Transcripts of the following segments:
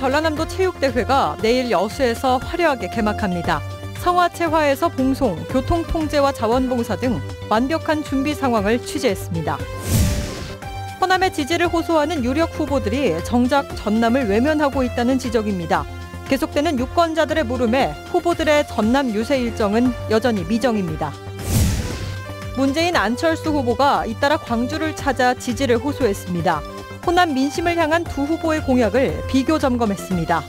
전라남도 체육대회가 내일 여수에서 화려하게 개막합니다. 성화체화에서 봉송, 교통통제와 자원봉사 등 완벽한 준비 상황을 취재했습니다. 호남의 지지를 호소하는 유력 후보들이 정작 전남을 외면하고 있다는 지적입니다. 계속되는 유권자들의 물음에 후보들의 전남 유세 일정은 여전히 미정입니다. 문재인 안철수 후보가 잇따라 광주를 찾아 지지를 호소했습니다. 호남 민심을 향한 두 후보의 공약을 비교 점검했습니다.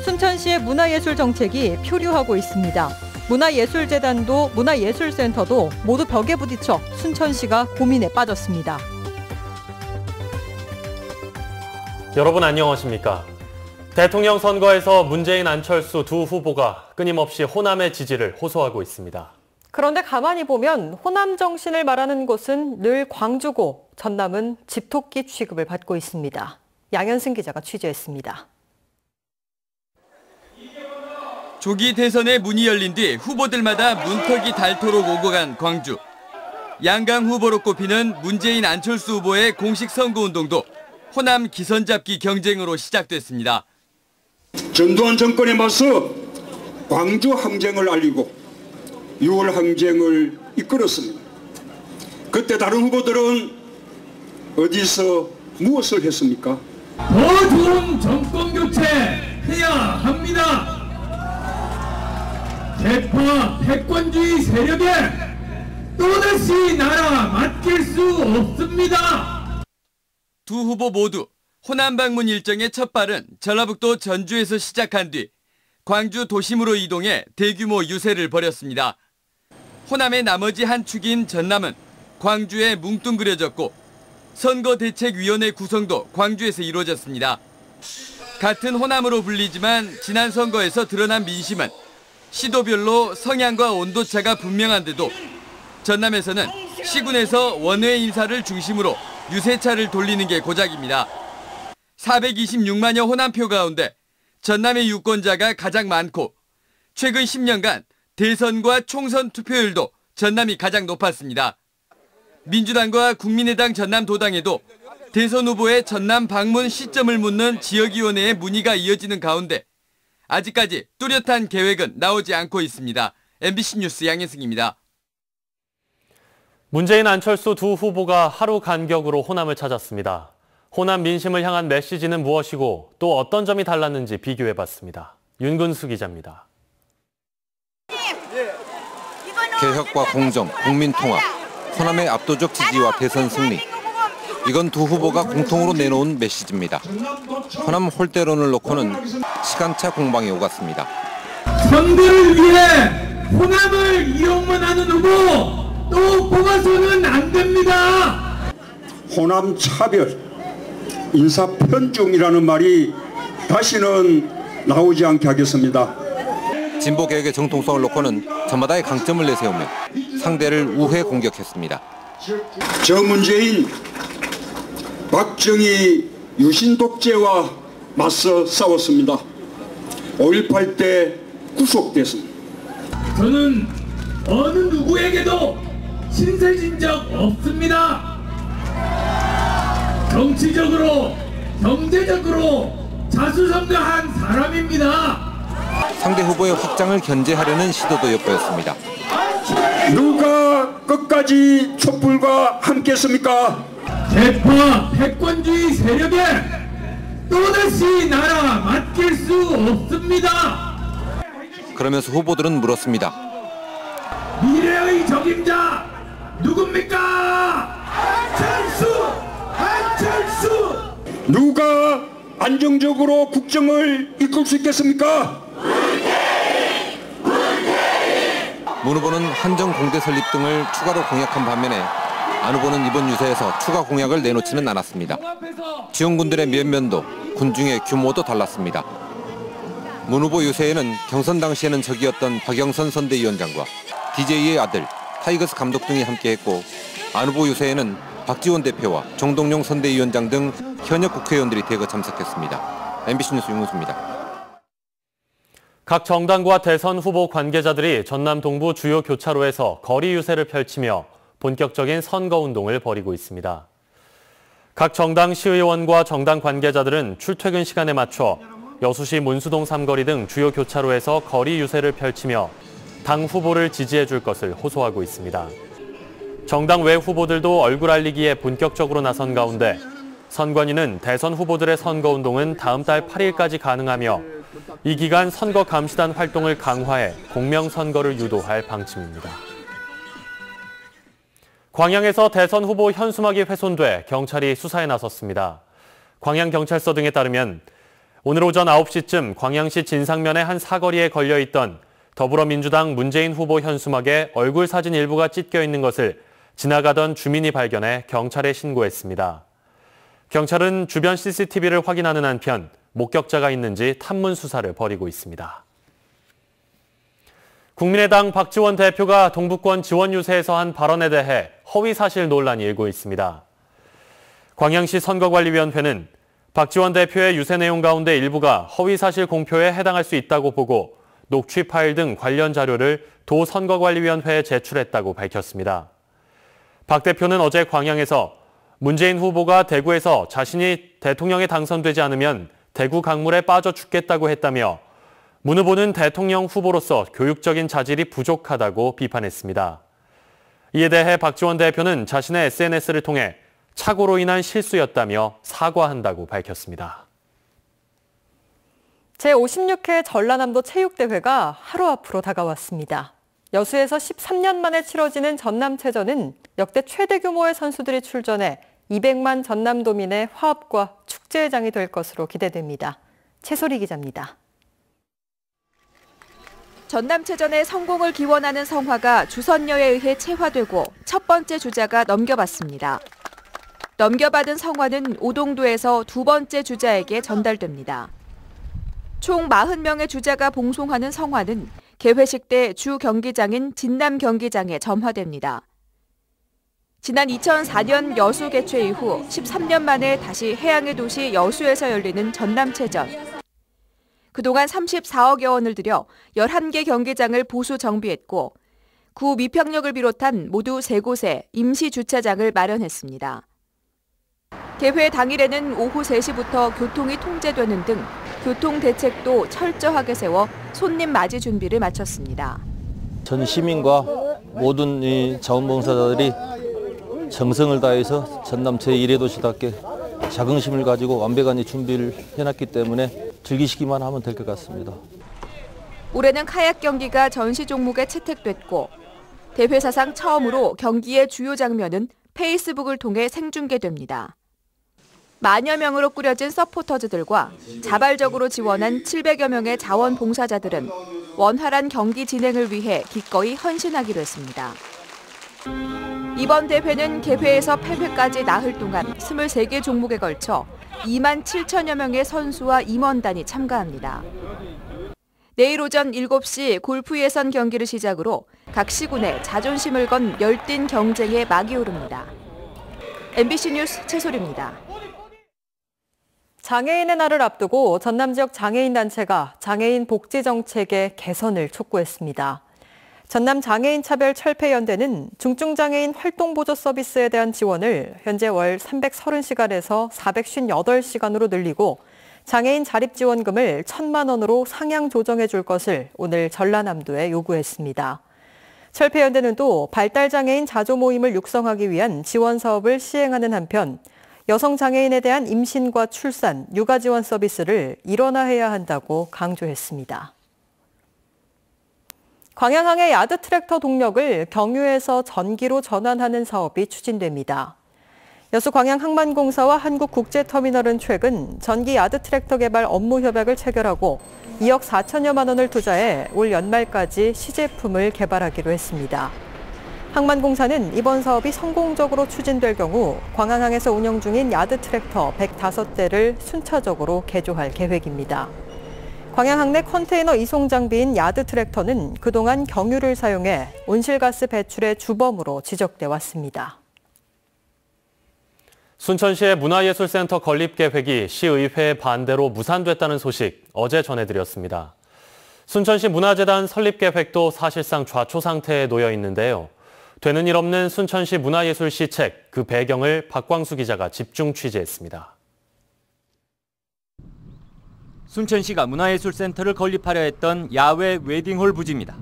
순천시의 문화예술 정책이 표류하고 있습니다. 문화예술재단도 문화예술센터도 모두 벽에 부딪혀 순천시가 고민에 빠졌습니다. 여러분 안녕하십니까? 대통령 선거에서 문재인, 안철수 두 후보가 끊임없이 호남의 지지를 호소하고 있습니다. 그런데 가만히 보면 호남 정신을 말하는 곳은 늘 광주고 전남은 집토끼 취급을 받고 있습니다. 양현승 기자가 취재했습니다. 조기 대선의 문이 열린 뒤 후보들마다 문턱이 닳도록 오고 간 광주. 양강 후보로 꼽히는 문재인, 안철수 후보의 공식 선거운동도 호남 기선잡기 경쟁으로 시작됐습니다. 전두환 정권에 맞서 광주 항쟁을 알리고 6월 항쟁을 이끌었습니다. 그때 다른 후보들은 어디서 무엇을 했습니까? 더 좋은 정권 교체해야 합니다. 대파 패권주의 세력에 또다시 나라 맡길 수 없습니다. 두 후보 모두 호남 방문 일정의 첫 발은 전라북도 전주에서 시작한 뒤 광주 도심으로 이동해 대규모 유세를 벌였습니다. 호남의 나머지 한 축인 전남은 광주에 뭉뚱그려졌고 선거대책위원회 구성도 광주에서 이루어졌습니다. 같은 호남으로 불리지만 지난 선거에서 드러난 민심은 시도별로 성향과 온도차가 분명한데도 전남에서는 시군에서 원외 인사를 중심으로 유세차를 돌리는 게 고작입니다. 426만여 호남표 가운데 전남의 유권자가 가장 많고 최근 10년간 대선과 총선 투표율도 전남이 가장 높았습니다. 민주당과 국민의당 전남도당에도 대선 후보의 전남 방문 시점을 묻는 지역위원회의 문의가 이어지는 가운데 아직까지 뚜렷한 계획은 나오지 않고 있습니다. MBC 뉴스 양현승입니다. 문재인, 안철수 두 후보가 하루 간격으로 호남을 찾았습니다. 호남 민심을 향한 메시지는 무엇이고 또 어떤 점이 달랐는지 비교해봤습니다. 윤근수 기자입니다. 개혁과 공정, 국민통합, 호남의 압도적 지지와 대선 승리. 이건 두 후보가 공통으로 내놓은 메시지입니다. 호남 홀대론을 놓고는 시간차 공방이 오갔습니다. 선거를 위해 호남을 이용만 하는 후보 또 뽑아서는 안 됩니다. 호남 차별, 인사 편중이라는 말이 다시는 나오지 않게 하겠습니다. 진보개혁의 정통성을 놓고는 저마다의 강점을 내세우며 상대를 우회 공격했습니다. 저 문재인, 박정희 유신 독재와 맞서 싸웠습니다. 5.18 때 구속됐습니다. 저는 어느 누구에게도 신세진 적 없습니다. 정치적으로, 경제적으로 자수성가한 사람입니다. 상대 후보의 확장을 견제하려는 시도도 엿보였습니다. 누가 끝까지 촛불과 함께했습니까? 대파 패권주의 세력에 또다시 나라 맡길 수 없습니다. 그러면서 후보들은 물었습니다. 미래의 적임자 누굽니까? 안철수! 누가 안정적으로 국정을 이끌 수 있겠습니까? 문 후보는 한정 공대 설립 등을 추가로 공약한 반면에 안 후보는 이번 유세에서 추가 공약을 내놓지는 않았습니다. 지원군들의 면면도 군중의 규모도 달랐습니다. 문 후보 유세에는 경선 당시에는 적이었던 박영선 선대위원장과 DJ의 아들 타이거스 감독 등이 함께했고 안 후보 유세에는 박지원 대표와 정동영 선대위원장 등 현역 국회의원들이 대거 참석했습니다. MBC 뉴스 윤근수입니다. 각 정당과 대선 후보 관계자들이 전남 동부 주요 교차로에서 거리 유세를 펼치며 본격적인 선거운동을 벌이고 있습니다. 각 정당 시의원과 정당 관계자들은 출퇴근 시간에 맞춰 여수시 문수동 삼거리 등 주요 교차로에서 거리 유세를 펼치며 당 후보를 지지해 줄 것을 호소하고 있습니다. 정당 외 후보들도 얼굴 알리기에 본격적으로 나선 가운데 선관위는 대선 후보들의 선거운동은 다음 달 8일까지 가능하며 이 기간 선거 감시단 활동을 강화해 공명선거를 유도할 방침입니다. 광양에서 대선 후보 현수막이 훼손돼 경찰이 수사에 나섰습니다. 광양경찰서 등에 따르면 오늘 오전 9시쯤 광양시 진상면의 한 사거리에 걸려있던 더불어민주당 문재인 후보 현수막에 얼굴 사진 일부가 찢겨 있는 것을 지나가던 주민이 발견해 경찰에 신고했습니다. 경찰은 주변 CCTV를 확인하는 한편 목격자가 있는지 탐문 수사를 벌이고 있습니다. 국민의당 박지원 대표가 동북권 지원 유세에서 한 발언에 대해 허위 사실 논란이 일고 있습니다. 광양시 선거관리위원회는 박지원 대표의 유세 내용 가운데 일부가 허위 사실 공표에 해당할 수 있다고 보고 녹취 파일 등 관련 자료를 도 선거관리위원회에 제출했다고 밝혔습니다. 박 대표는 어제 광양에서 문재인 후보가 대구에서 자신이 대통령에 당선되지 않으면 대구 강물에 빠져 죽겠다고 했다며 문 후보는 대통령 후보로서 교육적인 자질이 부족하다고 비판했습니다. 이에 대해 박지원 대표는 자신의 SNS를 통해 착오로 인한 실수였다며 사과한다고 밝혔습니다. 제56회 전라남도 체육대회가 하루 앞으로 다가왔습니다. 여수에서 13년 만에 치러지는 전남체전은 역대 최대 규모의 선수들이 출전해 200만 전남도민의 화합과 축제의 장이 될 것으로 기대됩니다. 최소리 기자입니다. 전남체전의 성공을 기원하는 성화가 주선녀에 의해 채화되고 첫 번째 주자가 넘겨받습니다. 넘겨받은 성화는 오동도에서 두 번째 주자에게 전달됩니다. 총 40명의 주자가 봉송하는 성화는 개회식 때 주 경기장인 진남 경기장에 점화됩니다. 지난 2004년 여수 개최 이후 13년 만에 다시 해양의 도시 여수에서 열리는 전남체전. 그동안 34억여 원을 들여 11개 경기장을 보수 정비했고 구 미평역을 비롯한 모두 3곳에 임시 주차장을 마련했습니다. 개회 당일에는 오후 3시부터 교통이 통제되는 등 교통 대책도 철저하게 세워 손님 맞이 준비를 마쳤습니다. 전 시민과 모든 이 자원봉사자들이 정성을 다해서 전남 제1회 도시답게 자긍심을 가지고 완벽한 준비를 해놨기 때문에 즐기시기만 하면 될 것 같습니다. 올해는 카약 경기가 전시 종목에 채택됐고 대회 사상 처음으로 경기의 주요 장면은 페이스북을 통해 생중계됩니다. 만여 명으로 꾸려진 서포터즈들과 자발적으로 지원한 700여 명의 자원봉사자들은 원활한 경기 진행을 위해 기꺼이 헌신하기로 했습니다. 이번 대회는 개회에서 폐회까지 나흘 동안 23개 종목에 걸쳐 2만 7천여 명의 선수와 임원단이 참가합니다. 내일 오전 7시 골프 예선 경기를 시작으로 각 시군에 자존심을 건 열띤 경쟁에 막이 오릅니다. MBC 뉴스 최소리입니다. 장애인의 날을 앞두고 전남 지역 장애인 단체가 장애인 복지 정책의 개선을 촉구했습니다. 전남 장애인 차별 철폐연대는 중증장애인 활동보조 서비스에 대한 지원을 현재 월 330시간에서 458시간으로 늘리고 장애인 자립지원금을 1,000만 원으로 상향 조정해 줄 것을 오늘 전라남도에 요구했습니다. 철폐연대는 또 발달장애인 자조 모임을 육성하기 위한 지원 사업을 시행하는 한편 여성 장애인에 대한 임신과 출산, 육아 지원 서비스를 일원화해야 한다고 강조했습니다. 광양항의 야드 트랙터 동력을 경유에서 전기로 전환하는 사업이 추진됩니다. 여수 광양항만공사와 한국국제터미널은 최근 전기 야드 트랙터 개발 업무 협약을 체결하고 2억 4천여만 원을 투자해 올 연말까지 시제품을 개발하기로 했습니다. 항만공사는 이번 사업이 성공적으로 추진될 경우 광양항에서 운영 중인 야드 트랙터 105대를 순차적으로 개조할 계획입니다. 광양항 내 컨테이너 이송 장비인 야드 트랙터는 그동안 경유를 사용해 온실가스 배출의 주범으로 지적돼 왔습니다. 순천시의 문화예술센터 건립 계획이 시의회 반대로 무산됐다는 소식 어제 전해드렸습니다. 순천시 문화재단 설립 계획도 사실상 좌초 상태에 놓여 있는데요. 되는 일 없는 순천시 문화예술 시책, 그 그 배경을 박광수 기자가 집중 취재했습니다. 순천시가 문화예술센터를 건립하려 했던 야외 웨딩홀 부지입니다.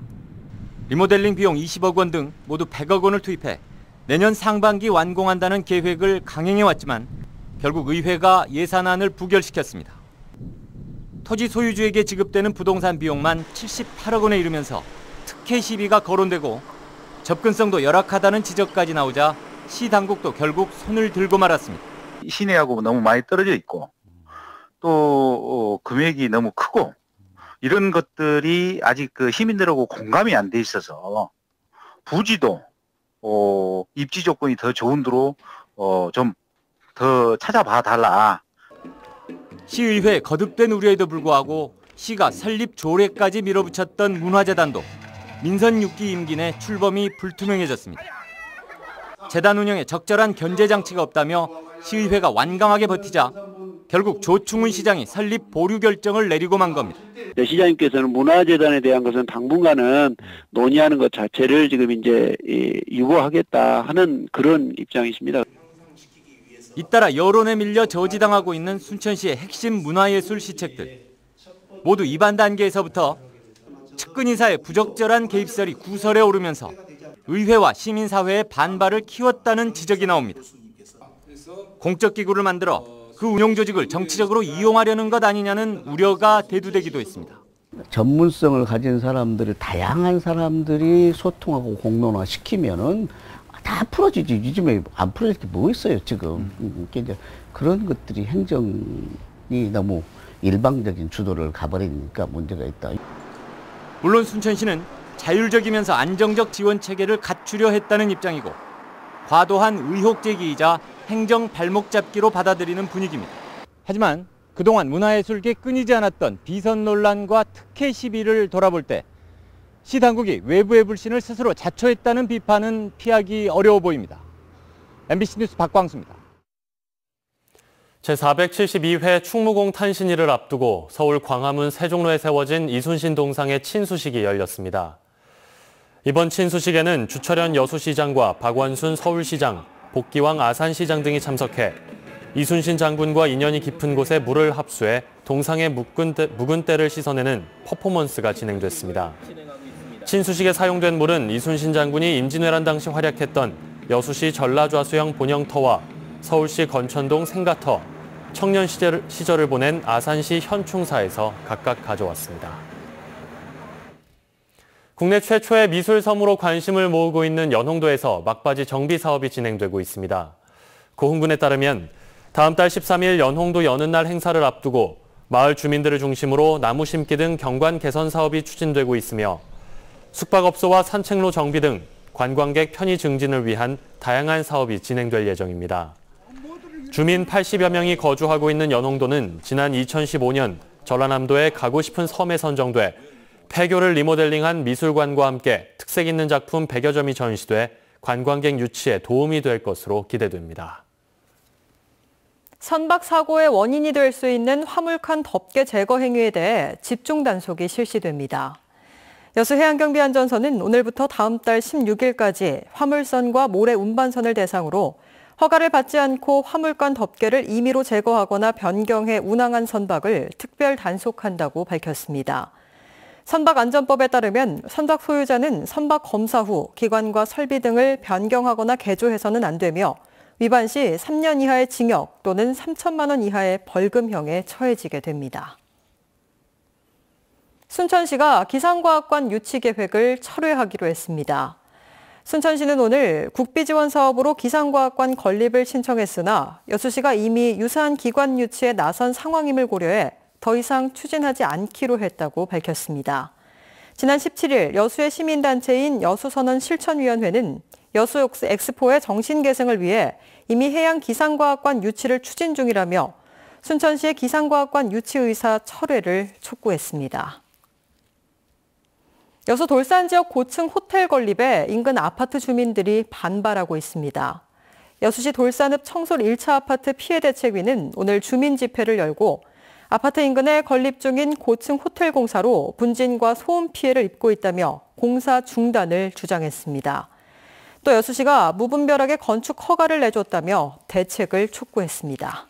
리모델링 비용 20억 원 등 모두 100억 원을 투입해 내년 상반기 완공한다는 계획을 강행해왔지만 결국 의회가 예산안을 부결시켰습니다. 토지 소유주에게 지급되는 부동산 비용만 78억 원에 이르면서 특혜 시비가 거론되고 접근성도 열악하다는 지적까지 나오자 시 당국도 결국 손을 들고 말았습니다. 시내하고 너무 많이 떨어져 있고 또 금액이 너무 크고 이런 것들이 아직 그 시민들하고 공감이 안 돼 있어서 부지도 입지 조건이 더 좋은 데로 좀 더 찾아봐 달라. 시의회 거듭된 우려에도 불구하고 시가 설립 조례까지 밀어붙였던 문화재단도 민선 6기 임기 내 출범이 불투명해졌습니다. 재단 운영에 적절한 견제 장치가 없다며 시의회가 완강하게 버티자 결국 조충훈 시장이 설립 보류 결정을 내리고 만 겁니다. 시장님께서는 문화재단에 대한 것은 당분간은 논의하는 것 자체를 지금 이제 유보하겠다 하는 그런 입장이십니다. 잇따라 여론에 밀려 저지당하고 있는 순천시의 핵심 문화예술 시책들. 모두 입안 단계에서부터 측근 인사의 부적절한 개입설이 구설에 오르면서 의회와 시민사회의 반발을 키웠다는 지적이 나옵니다. 공적 기구를 만들어 그 운영 조직을 정치적으로 이용하려는 것 아니냐는 우려가 대두되기도 했습니다. 전문성을 가진 사람들을 다양한 사람들이 소통하고 공론화 시키면은 다 풀어지지. 요즘에 안 풀어질 게 뭐 있어요 지금. 이제 그런 것들이 행정이 너무 일방적인 주도를 가버리니까 문제가 있다. 물론 순천시는 자율적이면서 안정적 지원 체계를 갖추려 했다는 입장이고 과도한 의혹 제기이자 행정 발목 잡기로 받아들이는 분위기입니다. 하지만 그동안 문화예술계 끊이지 않았던 비선 논란과 특혜 시비를 돌아볼 때 시 당국이 외부의 불신을 스스로 자초했다는 비판은 피하기 어려워 보입니다. MBC 뉴스 박광수입니다. 제472회 충무공 탄신일을 앞두고 서울 광화문 세종로에 세워진 이순신 동상의 친수식이 열렸습니다. 이번 친수식에는 주철현 여수시장과 박원순 서울시장, 복기왕 아산시장 등이 참석해 이순신 장군과 인연이 깊은 곳에 물을 합수해 동상의 묵은 때를 씻어내는 퍼포먼스가 진행됐습니다. 친수식에 사용된 물은 이순신 장군이 임진왜란 당시 활약했던 여수시 전라좌수형 본영터와 서울시 건천동 생가터, 청년 시절을 보낸 아산시 현충사에서 각각 가져왔습니다. 국내 최초의 미술 섬으로 관심을 모으고 있는 연홍도에서 막바지 정비 사업이 진행되고 있습니다. 고흥군에 따르면 다음 달 13일 연홍도 여는 날 행사를 앞두고 마을 주민들을 중심으로 나무 심기 등 경관 개선 사업이 추진되고 있으며 숙박업소와 산책로 정비 등 관광객 편의 증진을 위한 다양한 사업이 진행될 예정입니다. 주민 80여 명이 거주하고 있는 연홍도는 지난 2015년 전라남도의 가고 싶은 섬에 선정돼 폐교를 리모델링한 미술관과 함께 특색 있는 작품 100여 점이 전시돼 관광객 유치에 도움이 될 것으로 기대됩니다. 선박 사고의 원인이 될 수 있는 화물칸 덮개 제거 행위에 대해 집중 단속이 실시됩니다. 여수해양경비안전서는 오늘부터 다음 달 16일까지 화물선과 모래 운반선을 대상으로 허가를 받지 않고 화물칸 덮개를 임의로 제거하거나 변경해 운항한 선박을 특별 단속한다고 밝혔습니다. 선박안전법에 따르면 선박 소유자는 선박 검사 후 기관과 설비 등을 변경하거나 개조해서는 안 되며 위반 시 3년 이하의 징역 또는 3천만 원 이하의 벌금형에 처해지게 됩니다. 순천시가 기상과학관 유치 계획을 철회하기로 했습니다. 순천시는 오늘 국비지원 사업으로 기상과학관 건립을 신청했으나 여수시가 이미 유사한 기관 유치에 나선 상황임을 고려해 더 이상 추진하지 않기로 했다고 밝혔습니다. 지난 17일 여수의 시민단체인 여수선언 실천위원회는 여수 엑스포의 정신계승을 위해 이미 해양 기상과학관 유치를 추진 중이라며 순천시의 기상과학관 유치 의사 철회를 촉구했습니다. 여수 돌산 지역 고층 호텔 건립에 인근 아파트 주민들이 반발하고 있습니다. 여수시 돌산읍 청솔 1차 아파트 피해대책위는 오늘 주민 집회를 열고 아파트 인근에 건립 중인 고층 호텔 공사로 분진과 소음 피해를 입고 있다며 공사 중단을 주장했습니다. 또 여수시가 무분별하게 건축 허가를 내줬다며 대책을 촉구했습니다.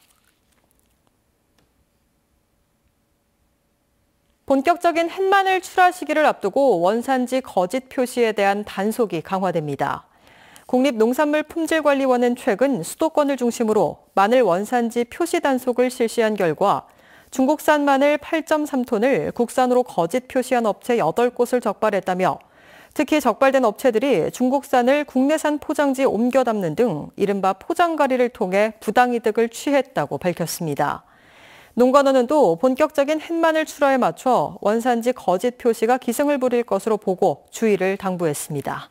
본격적인 햇마늘 출하 시기를 앞두고 원산지 거짓 표시에 대한 단속이 강화됩니다. 국립농산물품질관리원은 최근 수도권을 중심으로 마늘 원산지 표시 단속을 실시한 결과 중국산 마늘 8.3톤을 국산으로 거짓 표시한 업체 8곳을 적발했다며 특히 적발된 업체들이 중국산을 국내산 포장지에 옮겨 담는 등 이른바 포장거리를 통해 부당이득을 취했다고 밝혔습니다. 농관원은 또 본격적인 햇마늘 출하에 맞춰 원산지 거짓 표시가 기승을 부릴 것으로 보고 주의를 당부했습니다.